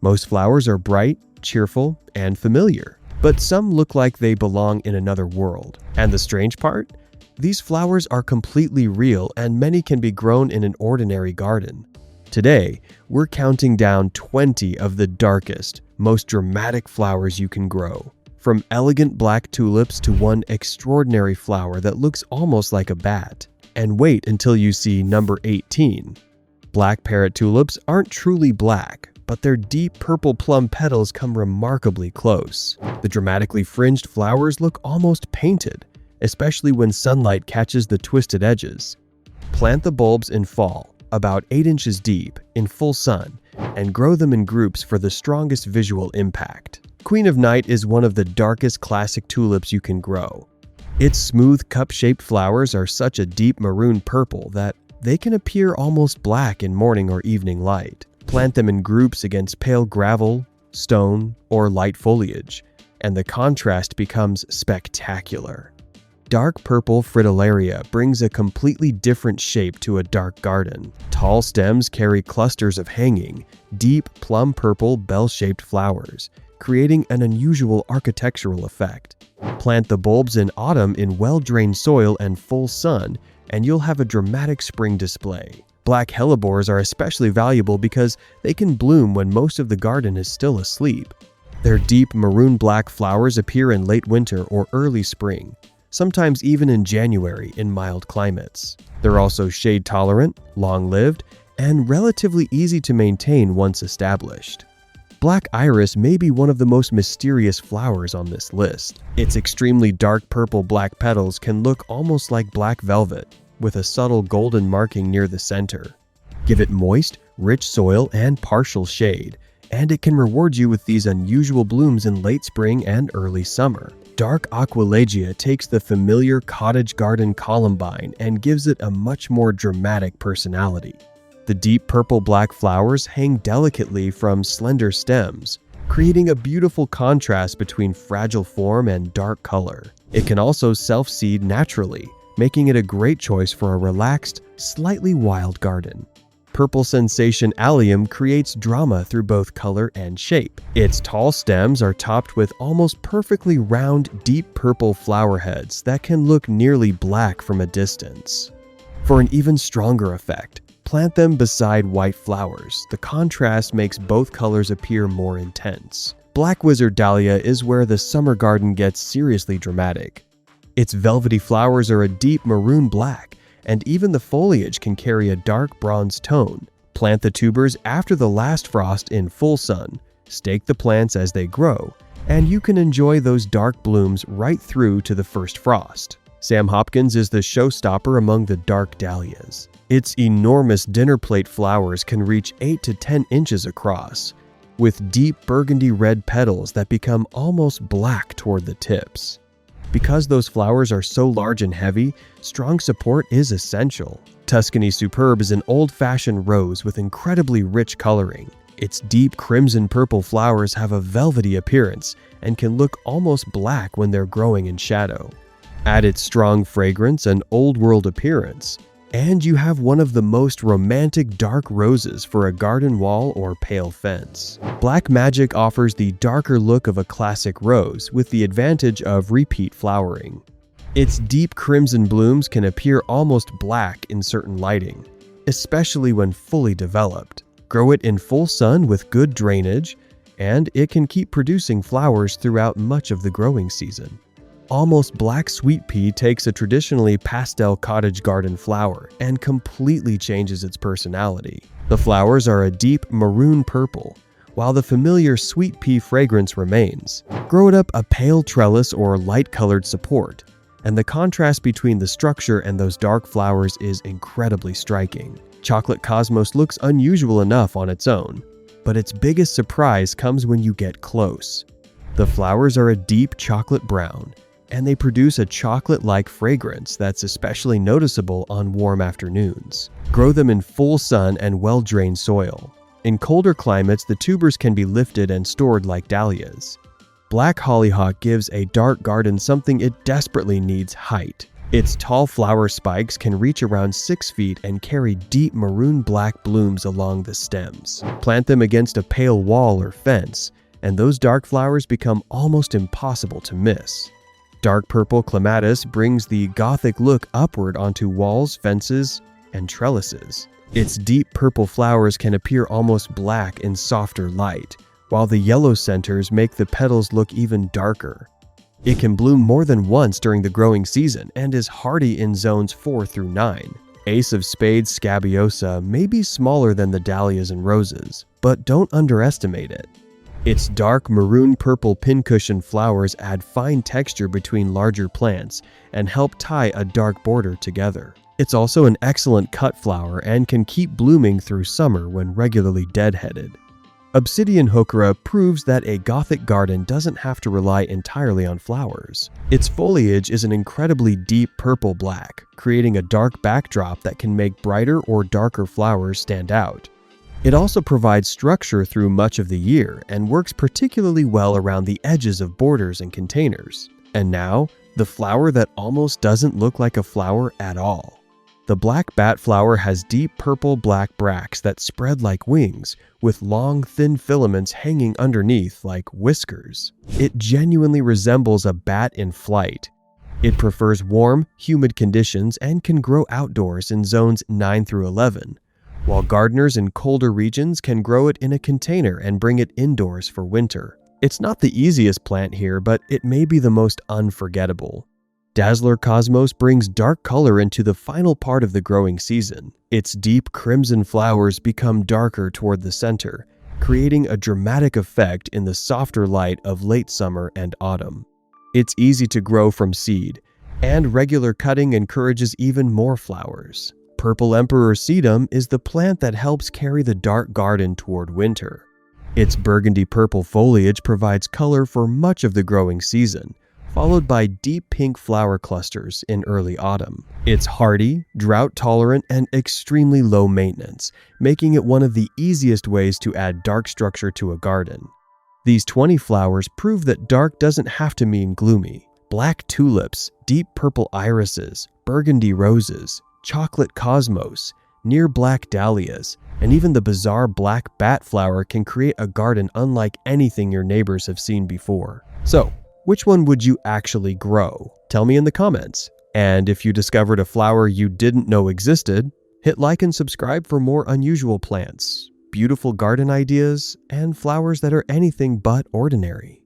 Most flowers are bright, cheerful, and familiar, but some look like they belong in another world. And the strange part? These flowers are completely real and many can be grown in an ordinary garden. Today, we're counting down 20 of the darkest, most dramatic flowers you can grow. From elegant black tulips to one extraordinary flower that looks almost like a bat. And wait until you see number 18. Black parrot tulips aren't truly black, but their deep purple plum petals come remarkably close. The dramatically fringed flowers look almost painted, especially when sunlight catches the twisted edges. Plant the bulbs in fall, about 8 inches deep, in full sun, and grow them in groups for the strongest visual impact. Queen of Night is one of the darkest classic tulips you can grow. Its smooth cup-shaped flowers are such a deep maroon purple that they can appear almost black in morning or evening light. Plant them in groups against pale gravel, stone, or light foliage, and the contrast becomes spectacular. Dark purple Fritillaria brings a completely different shape to a dark garden. Tall stems carry clusters of hanging, deep plum purple bell-shaped flowers, creating an unusual architectural effect. Plant the bulbs in autumn in well-drained soil and full sun, and you'll have a dramatic spring display. Black hellebores are especially valuable because they can bloom when most of the garden is still asleep. Their deep maroon-black flowers appear in late winter or early spring, sometimes even in January in mild climates. They're also shade-tolerant, long-lived, and relatively easy to maintain once established. Black iris may be one of the most mysterious flowers on this list. Its extremely dark purple-black petals can look almost like black velvet, with a subtle golden marking near the center. Give it moist, rich soil and partial shade, and it can reward you with these unusual blooms in late spring and early summer. Dark Aquilegia takes the familiar cottage garden columbine and gives it a much more dramatic personality. The deep purple-black flowers hang delicately from slender stems, creating a beautiful contrast between fragile form and dark color. It can also self-seed naturally, making it a great choice for a relaxed, slightly wild garden. Purple sensation Allium creates drama through both color and shape. Its tall stems are topped with almost perfectly round, deep purple flower heads that can look nearly black from a distance. For an even stronger effect, plant them beside white flowers. The contrast makes both colors appear more intense. Black Wizard Dahlia is where the summer garden gets seriously dramatic. Its velvety flowers are a deep maroon black, and even the foliage can carry a dark bronze tone. Plant the tubers after the last frost in full sun, stake the plants as they grow, and you can enjoy those dark blooms right through to the first frost. Sam Hopkins is the showstopper among the dark dahlias. Its enormous dinner plate flowers can reach 8 to 10 inches across, with deep burgundy red petals that become almost black toward the tips. Because those flowers are so large and heavy, strong support is essential. Tuscany Superb is an old-fashioned rose with incredibly rich coloring. Its deep crimson-purple flowers have a velvety appearance and can look almost black when they're growing in shadow. Add its strong fragrance and old-world appearance, and you have one of the most romantic dark roses for a garden wall or pale fence. Black Magic offers the darker look of a classic rose with the advantage of repeat flowering. Its deep crimson blooms can appear almost black in certain lighting, especially when fully developed. Grow it in full sun with good drainage, and it can keep producing flowers throughout much of the growing season. Almost Black Sweet Pea takes a traditionally pastel cottage garden flower and completely changes its personality. The flowers are a deep maroon purple, while the familiar sweet pea fragrance remains. Grow it up a pale trellis or light-colored support, and the contrast between the structure and those dark flowers is incredibly striking. Chocolate Cosmos looks unusual enough on its own, but its biggest surprise comes when you get close. The flowers are a deep chocolate brown, and they produce a chocolate-like fragrance that's especially noticeable on warm afternoons. Grow them in full sun and well-drained soil. In colder climates, the tubers can be lifted and stored like dahlias. Black Hollyhock gives a dark garden something it desperately needs: height. Its tall flower spikes can reach around 6 feet and carry deep maroon-black blooms along the stems. Plant them against a pale wall or fence, and those dark flowers become almost impossible to miss. Dark purple Clematis brings the Gothic look upward onto walls, fences, and trellises. Its deep purple flowers can appear almost black in softer light, while the yellow centers make the petals look even darker. It can bloom more than once during the growing season and is hardy in zones 4 through 9. Ace of Spades Scabiosa may be smaller than the dahlias and roses, but don't underestimate it. Its dark maroon-purple pincushion flowers add fine texture between larger plants and help tie a dark border together. It's also an excellent cut flower and can keep blooming through summer when regularly deadheaded. Obsidian Heuchera proves that a Gothic garden doesn't have to rely entirely on flowers. Its foliage is an incredibly deep purple-black, creating a dark backdrop that can make brighter or darker flowers stand out. It also provides structure through much of the year and works particularly well around the edges of borders and containers. And now, the flower that almost doesn't look like a flower at all. The black bat flower has deep purple-black bracts that spread like wings, with long, thin filaments hanging underneath like whiskers. It genuinely resembles a bat in flight. It prefers warm, humid conditions and can grow outdoors in zones 9 through 11, while gardeners in colder regions can grow it in a container and bring it indoors for winter. It's not the easiest plant here, but it may be the most unforgettable. Dazzler Cosmos brings dark color into the final part of the growing season. Its deep crimson flowers become darker toward the center, creating a dramatic effect in the softer light of late summer and autumn. It's easy to grow from seed, and regular cutting encourages even more flowers. Purple Emperor Sedum is the plant that helps carry the dark garden toward winter. Its burgundy purple foliage provides color for much of the growing season, followed by deep pink flower clusters in early autumn. It's hardy, drought-tolerant, and extremely low maintenance, making it one of the easiest ways to add dark structure to a garden. These 20 flowers prove that dark doesn't have to mean gloomy. Black tulips, deep purple irises, burgundy roses, chocolate cosmos, near black dahlias, and even the bizarre black bat flower can create a garden unlike anything your neighbors have seen before. So, which one would you actually grow? Tell me in the comments. And if you discovered a flower you didn't know existed, hit like and subscribe for more unusual plants, beautiful garden ideas, and flowers that are anything but ordinary.